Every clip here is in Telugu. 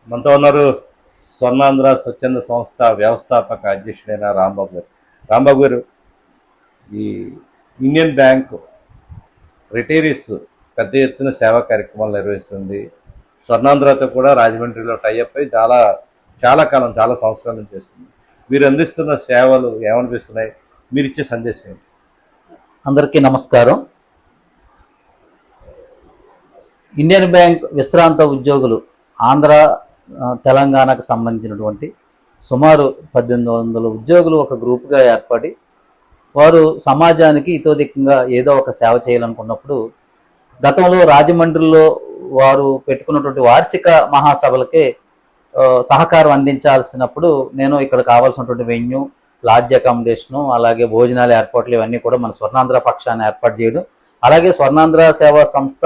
మనతో ఉన్నారు స్వర్ణాంధ్ర స్వచ్ఛంద సంస్థ వ్యవస్థాపక అధ్యక్షుడైన రాంబాబు గారు. రాంబాబు గారు, ఈ ఇండియన్ బ్యాంక్ రిటైరీస్ పెద్ద ఎత్తున సేవా కార్యక్రమాలు నిర్వహిస్తుంది. స్వర్ణాంధ్రతో కూడా రాజమండ్రిలో టైఅప్ అయి చాలా కాలం, చాలా సంవత్సరాల నుంచి చేస్తుంది. మీరు అందిస్తున్న సేవలు ఏమనిపిస్తున్నాయి? మీరు ఇచ్చే సందేశం ఏంటి? అందరికీ నమస్కారం. ఇండియన్ బ్యాంక్ విశ్రాంత ఉద్యోగులు ఆంధ్ర తెలంగాణకు సంబంధించినటువంటి సుమారు 1800 ఉద్యోగులు ఒక గ్రూప్గా ఏర్పడి వారు సమాజానికి ఇతోధికంగా ఏదో ఒక సేవ చేయాలనుకున్నప్పుడు గతంలో రాజమండ్రిలో వారు పెట్టుకున్నటువంటి వార్షిక మహాసభలకే సహకారం అందించాల్సినప్పుడు నేను ఇక్కడ కావాల్సినటువంటి వెన్యూ, లాడ్జ్ అకామిడేషను, అలాగే భోజనాల ఏర్పాట్లు ఇవన్నీ కూడా మన స్వర్ణాంధ్ర పక్షాన్ని ఏర్పాటు చేయడం, అలాగే స్వర్ణాంధ్ర సేవా సంస్థ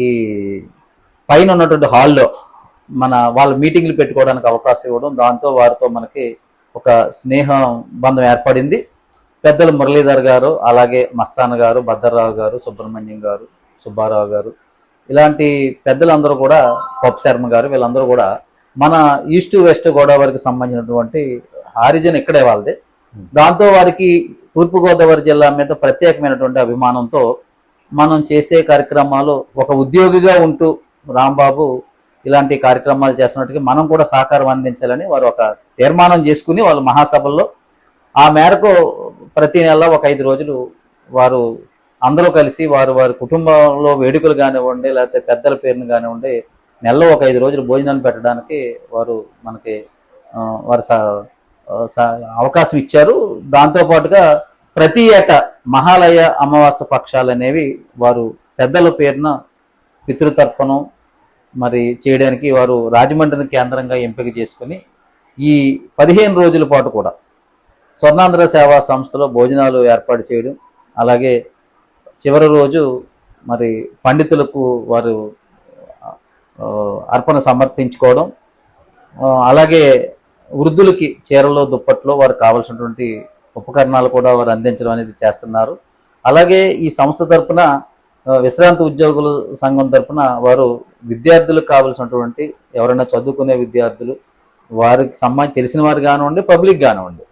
ఈ పైన ఉన్నటువంటి హాల్లో వాళ్ళ మీటింగ్లు పెట్టుకోవడానికి అవకాశం ఇవ్వడం, దాంతో వారితో మనకి ఒక స్నేహం బంధం ఏర్పడింది. పెద్దలు మురళీధర్ గారు, అలాగే మస్తాన్ గారు, భద్రరావు గారు, సుబ్రహ్మణ్యం గారు, సుబ్బారావు గారు, ఇలాంటి పెద్దలందరూ కూడా, పప్పు శర్మ గారు, వీళ్ళందరూ కూడా మన ఈస్ట్ వెస్ట్ గోదావరికి సంబంధించినటువంటి ఆరిజిన్ ఇక్కడే వాళ్ళదే. దాంతో వారికి తూర్పుగోదావరి జిల్లా మీద ప్రత్యేకమైనటువంటి అభిమానంతో మనం చేసే కార్యక్రమాలు ఒక ఉద్యోగిగా ఉంటూ రాంబాబు ఇలాంటి కార్యక్రమాలు చేస్తున్నట్టుగా మనం కూడా సహకారం అందించాలని వారు ఒక తీర్మానం చేసుకుని వాళ్ళ మహాసభల్లో ఆ మేరకు ప్రతి నెల ఒక 5 రోజులు వారు అందరూ కలిసి వారి కుటుంబంలో వేడుకలు కానివ్వండి, లేకపోతే పెద్దల పేరును కానివ్వండి, నెలలో ఒక 5 రోజులు భోజనాన్ని పెట్టడానికి వారు మనకి వారు అవకాశం ఇచ్చారు. దాంతోపాటుగా ప్రతి ఏటా మహాలయ అమావాస్య పక్షాలు అనేవి వారు పెద్దల పేరున పితృతర్పణం మరి చేయడానికి వారు రాజమండ్రిని కేంద్రంగా ఎంపిక చేసుకుని ఈ 15 రోజుల పాటు కూడా స్వర్ణాంధ్ర సేవా సంస్థలో భోజనాలు ఏర్పాటు చేయడం, అలాగే చివరి రోజు మరి పండితులకు వారు అర్పణ సమర్పించుకోవడం, అలాగే వృద్ధులకి చీరలో దుప్పట్లో వారు కావాల్సినటువంటి ఉపకరణాలు కూడా వారు అందించడం అనేది చేస్తున్నారు. అలాగే ఈ సంస్థ తరఫున విశ్రాంత ఉద్యోగుల సంఘం తరఫున వారు విద్యార్థులకు కావాల్సినటువంటి ఎవరైనా చదువుకునే విద్యార్థులు, వారికి సంబంధించి తెలిసిన వారు కానివ్వండి, పబ్లిక్ కానివ్వండి,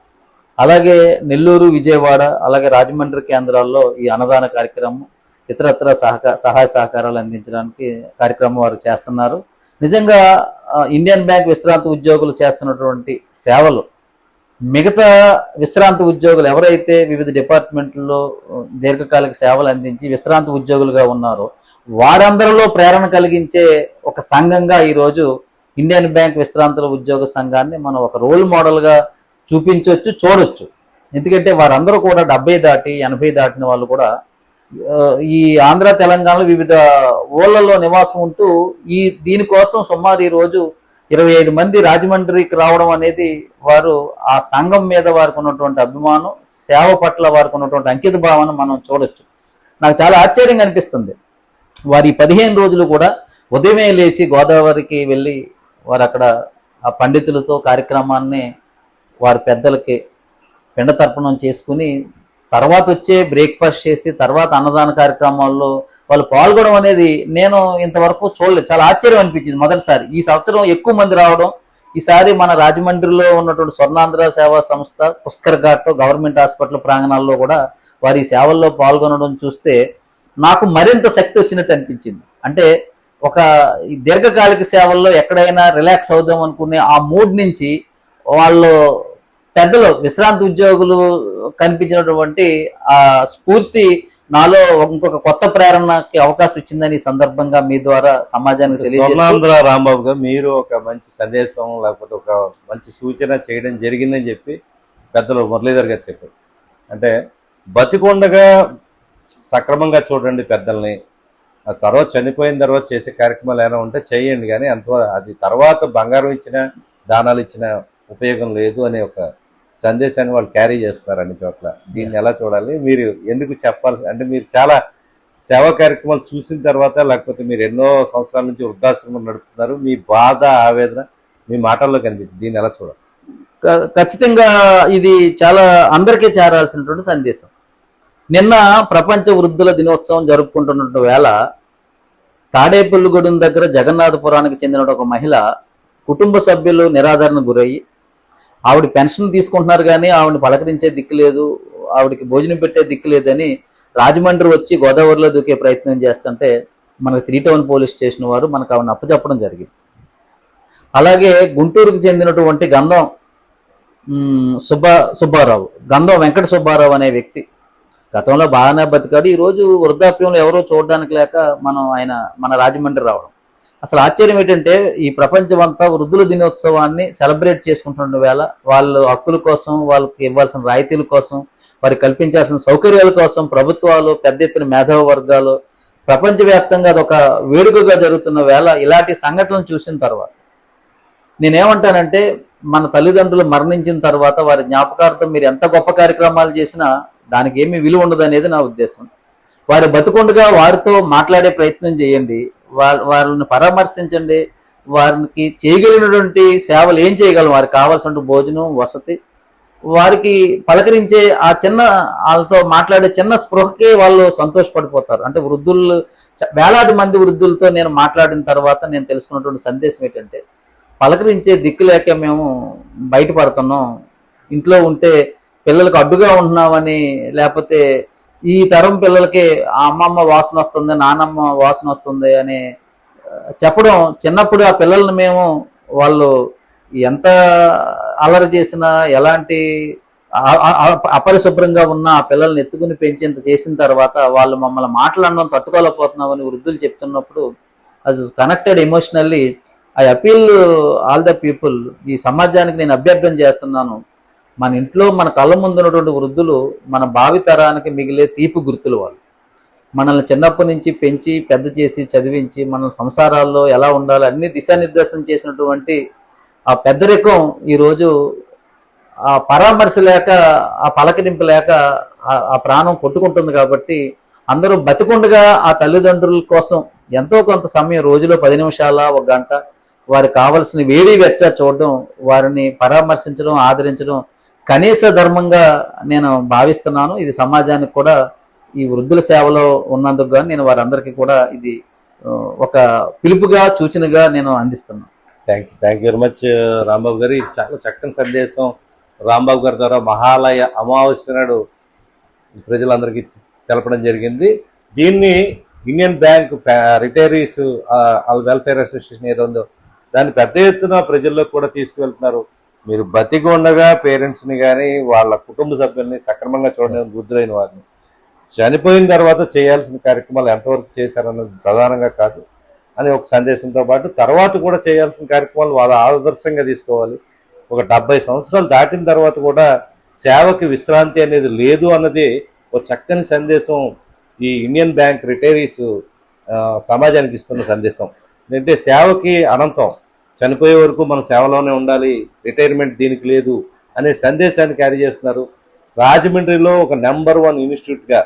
అలాగే నెల్లూరు, విజయవాడ, అలాగే రాజమండ్రి కేంద్రాల్లో ఈ అన్నదాన కార్యక్రమం, ఇతరత్ర సహాయ సహకారాలు అందించడానికి కార్యక్రమం వారు చేస్తున్నారు. నిజంగా ఇండియన్ బ్యాంక్ విశ్రాంత ఉద్యోగులు చేస్తున్నటువంటి సేవలు మిగతా విశ్రాంత ఉద్యోగులు ఎవరైతే వివిధ డిపార్ట్మెంట్లలో దీర్ఘకాలిక సేవలు అందించి విశ్రాంత ఉద్యోగులుగా ఉన్నారో వారందరిలో ప్రేరణ కలిగించే ఒక సంఘంగా ఈరోజు ఇండియన్ బ్యాంక్ విశ్రాంతుల ఉద్యోగ సంఘాన్ని మనం ఒక రోల్ మోడల్గా చూపించవచ్చు, చూడొచ్చు. ఎందుకంటే వారందరూ కూడా 70 దాటి 80 దాటిన వాళ్ళు కూడా ఈ ఆంధ్ర తెలంగాణలో వివిధ ఊళ్ళల్లో నివాసం ఉంటూ దీనికోసం సుమారు ఈరోజు 25 మంది రాజమండ్రికి రావడం అనేది వారు ఆ సంఘం మీద వారికి ఉన్నటువంటి అభిమానం, సేవ పట్ల వారికి ఉన్నటువంటి అంకిత భావాన్ని మనం చూడొచ్చు. నాకు చాలా ఆశ్చర్యంగా అనిపిస్తుంది. వారి 15 రోజులు కూడా ఉదయమే లేచి గోదావరికి వెళ్ళి వారు అక్కడ ఆ పండితులతో కార్యక్రమాన్ని వారి పెద్దలకి పిండ తర్పణం చేసుకుని తర్వాత వచ్చే బ్రేక్ఫాస్ట్ చేసి తర్వాత అన్నదాన కార్యక్రమాల్లో వాళ్ళు పాల్గొనడం అనేది నేను ఇంతవరకు చూడలేదు. చాలా ఆశ్చర్యం అనిపించింది మొదటిసారి. ఈ సంవత్సరం ఎక్కువ మంది రావడం, ఈసారి మన రాజమండ్రిలో ఉన్నటువంటి స్వర్ణాంధ్ర సేవా సంస్థ పుష్కర్ ఘాట్ గవర్నమెంట్ హాస్పిటల్ ప్రాంగణాల్లో కూడా వారి సేవల్లో పాల్గొనడం చూస్తే నాకు మరింత శక్తి వచ్చినట్టు అనిపించింది. అంటే ఒక దీర్ఘకాలిక సేవల్లో ఎక్కడైనా రిలాక్స్ అవుదాం అనుకునే ఆ మూడ్ నుంచి వాళ్ళు పెద్దలు విశ్రాంతి ఉద్యోగులు కనిపించినటువంటి ఆ స్ఫూర్తి నాలో ఇంకొక కొత్త ప్రేరణకి అవకాశం ఇచ్చిందని ఈ సందర్భంగా మీ ద్వారా సమాజానికి తెలియజేస్తూ, రాంబాబు గారు, మీరు ఒక మంచి సందేశం లేకపోతే ఒక మంచి సూచన చేయడం జరిగిందని చెప్పి పెద్దలు మురళీధర్ గారు చెప్పారు. అంటే బతికొండగా సక్రమంగా చూడండి పెద్దల్ని, ఆ తర్వాత చనిపోయిన తర్వాత చేసే కార్యక్రమాలు ఏమైనా ఉంటే చేయండి, కానీ అది తర్వాత బంగారం ఇచ్చిన దానాలు ఇచ్చిన ఉపయోగం లేదు అనే ఒక సందేశాన్ని వాళ్ళు క్యారీ చేస్తున్నారు అన్ని చోట్ల. దీన్ని ఎలా చూడాలి? మీరు ఎందుకు చెప్పాలి అంటే మీరు చాలా సేవా కార్యక్రమాలు చూసిన తర్వాత, లేకపోతే మీరు ఎన్నో సంవత్సరాల నుంచి వృద్ధాశ్రమం నడుపుతున్నారు, మీ బాధ, ఆవేదన మీ మాటల్లో కనిపిస్తుంది. దీన్ని ఎలా చూడాలి? ఖచ్చితంగా ఇది చాలా అందరికీ చేరాల్సినటువంటి సందేశం. నిన్న ప్రపంచ వృద్ధుల దినోత్సవం జరుపుకుంటున్న వేళ తాడేపల్లిగూడెం దగ్గర జగన్నాథపురానికి చెందిన ఒక మహిళ కుటుంబ సభ్యులు నిరాదరణ గురయ్యి ఆవిడ పెన్షన్ తీసుకుంటున్నారు కానీ ఆవిడని పలకరించే దిక్కు లేదు, ఆవిడకి భోజనం పెట్టే దిక్కు లేదని రాజమండ్రి వచ్చి గోదావరిలో దూకే ప్రయత్నం చేస్తుంటే మనకు 3 టౌన్ పోలీస్ స్టేషన్ వారు మనకు ఆవిడని అప్పచెప్పడం జరిగింది. అలాగే గుంటూరుకు చెందినటువంటి గంధం సుబ్బారావు, గంధం వెంకట సుబ్బారావు అనే వ్యక్తి గతంలో బాగానే బతికాడు. ఈరోజు వృద్ధాప్యంలో ఎవరో చూడడానికి లేక మన రాజమండ్రి రావడం. అసలు ఆశ్చర్యం ఏంటంటే ఈ ప్రపంచం అంతా వృద్ధుల దినోత్సవాన్ని సెలబ్రేట్ చేసుకుంటున్న వేళ వాళ్ళ హక్కుల కోసం, వాళ్ళకి ఇవ్వాల్సిన రాయితీల కోసం, వారికి కల్పించాల్సిన సౌకర్యాల కోసం ప్రభుత్వాలు, పెద్ద ఎత్తున మేధావి వర్గాలు ప్రపంచవ్యాప్తంగా అదొక వేడుకగా జరుగుతున్న వేళ ఇలాంటి సంఘటనలు చూసిన తర్వాత నేనేమంటానంటే, మన తల్లిదండ్రులు మరణించిన తర్వాత వారి జ్ఞాపకార్థం మీరు ఎంత గొప్ప కార్యక్రమాలు చేసినా దానికి ఏమీ విలువ ఉండదు అనేది నా ఉద్దేశం. వారి బతుకుండగా వారితో మాట్లాడే ప్రయత్నం చేయండి, వాళ్ళని పరామర్శించండి, వారికి చేయగలిగినటువంటి సేవలు ఏం చేయగలం, వారికి కావాల్సిన భోజనం, వసతి, వారికి పలకరించే ఆ చిన్న వాళ్ళతో మాట్లాడే చిన్న స్పృహకే వాళ్ళు సంతోషపడిపోతారు. అంటే వృద్ధులు, వేలాది మంది వృద్ధులతో నేను మాట్లాడిన తర్వాత నేను తెలుసుకున్నటువంటి సందేశం ఏంటంటే, పలకరించే దిక్కు లేక మేము బయటపడుతున్నాం, ఇంట్లో ఉంటే పిల్లలకు అడ్డుగా ఉంటున్నామని, లేకపోతే ఈ తరం పిల్లలకి ఆ అమ్మమ్మ వాసన వస్తుంది, నానమ్మ వాసన వస్తుంది అని చెప్పడం. చిన్నప్పుడు ఆ పిల్లల్ని మేము వాళ్ళు ఎంత అల్లరి చేసినా, ఎలాంటి అపరిశుభ్రంగా ఉన్న ఆ పిల్లల్ని ఎత్తుకుని పెంచేంత చేసిన తర్వాత వాళ్ళు మమ్మల్ని మాట్లాడడం తట్టుకోలేకపోతున్నామని వృద్ధులు చెప్తున్నప్పుడు అది connected emotionally. I appeal all the people, ఈ సమాజానికి నేను అభ్యర్థన చేస్తున్నాను, మన ఇంట్లో మన కళ్ళ ముందు ఉన్నటువంటి వృద్ధులు మన భావితరానికి మిగిలే తీపి గుర్తులు. వాళ్ళు మనల్ని చిన్నప్పటి నుంచి పెంచి పెద్ద చేసి చదివించి మన సంసారాల్లో ఎలా ఉండాలో అన్ని దిశానిర్దేశం చేసినటువంటి ఆ పెద్దరికం ఈరోజు ఆ పరామర్శ లేక, ఆ పలకరింపు లేక ఆ ప్రాణం కొట్టుకుంటుంది. కాబట్టి అందరూ బతికుండగా ఆ తల్లిదండ్రుల కోసం ఎంతో కొంత సమయం, రోజులో 10 నిమిషాల, 1 గంట వారికి కావలసిన వేడి వెచ్చ చూడడం, వారిని పరామర్శించడం, ఆదరించడం కనీస ధర్మంగా నేను భావిస్తున్నాను. ఇది సమాజానికి కూడా ఈ వృద్ధుల సేవలో ఉన్నందుకు కానీ నేను వారందరికీ కూడా ఇది ఒక పిలుపుగా, సూచనగా నేను అందిస్తున్నాను. Thank you very much Rambabu గారు. ఇది చాలా చక్కని సందేశం రాంబాబు గారి ద్వారా మహాలయ అమావాస్య నాడు ప్రజలందరికీ తెలపడం జరిగింది. దీన్ని Indian bank retirees welfare association ఏదో ఉందో దాన్ని పెద్ద ఎత్తున ప్రజల్లో కూడా తీసుకువెళ్తున్నారు. మీరు బతికి ఉండగా పేరెంట్స్ని కానీ వాళ్ళ కుటుంబ సభ్యుల్ని సక్రమంగా చూడడం, వృద్ధులైన వారిని చనిపోయిన తర్వాత చేయాల్సిన కార్యక్రమాలు ఎంతవరకు చేశారన్నది ప్రధానంగా కాదు అని ఒక సందేశంతో పాటు తర్వాత కూడా చేయాల్సిన కార్యక్రమాలు వాళ్ళ ఆదర్శంగా తీసుకోవాలి. ఒక 70 సంవత్సరాలు దాటిన తర్వాత కూడా సేవకి విశ్రాంతి అనేది లేదు అన్నది ఒక చక్కని సందేశం ఈ ఇండియన్ బ్యాంక్ రిటైరీస్ సమాజానికి ఇస్తున్న సందేశం. ఎందుకంటే సేవకి అనంతం, చనిపోయే వరకు మనం సేవలోనే ఉండాలి, రిటైర్మెంట్ దీనికి లేదు అనే సందేశాన్ని క్యారీ చేస్తున్నారు. రాజమండ్రిలో ఒక నెంబర్ 1 ఇన్స్టిట్యూట్గా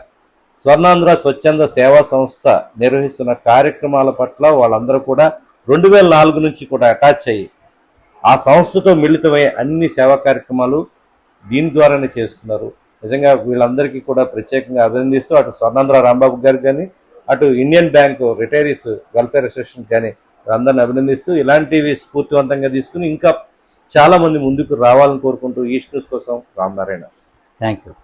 స్వర్ణాంధ్ర స్వచ్ఛంద సేవా సంస్థ నిర్వహిస్తున్న కార్యక్రమాల పట్ల వాళ్ళందరూ కూడా 2004 నుంచి కూడా అటాచ్ అయ్యి ఆ సంస్థతో మిళితమై అన్ని సేవా కార్యక్రమాలు దీని ద్వారానే చేస్తున్నారు. నిజంగా వీళ్ళందరికీ కూడా ప్రత్యేకంగా అభినందిస్తూ అటు స్వర్ణాంధ్ర రాంబాబు గారికి కానీ, అటు Indian bank retirees welfare association కానీ అందరిని అభినందిస్తూ ఇలాంటివి స్ఫూర్తివంతంగా తీసుకుని ఇంకా చాలా మంది ముందుకు రావాలని కోరుకుంటూ ఈస్ట్ న్యూస్ కోసం రామనారాయణ. Thank you.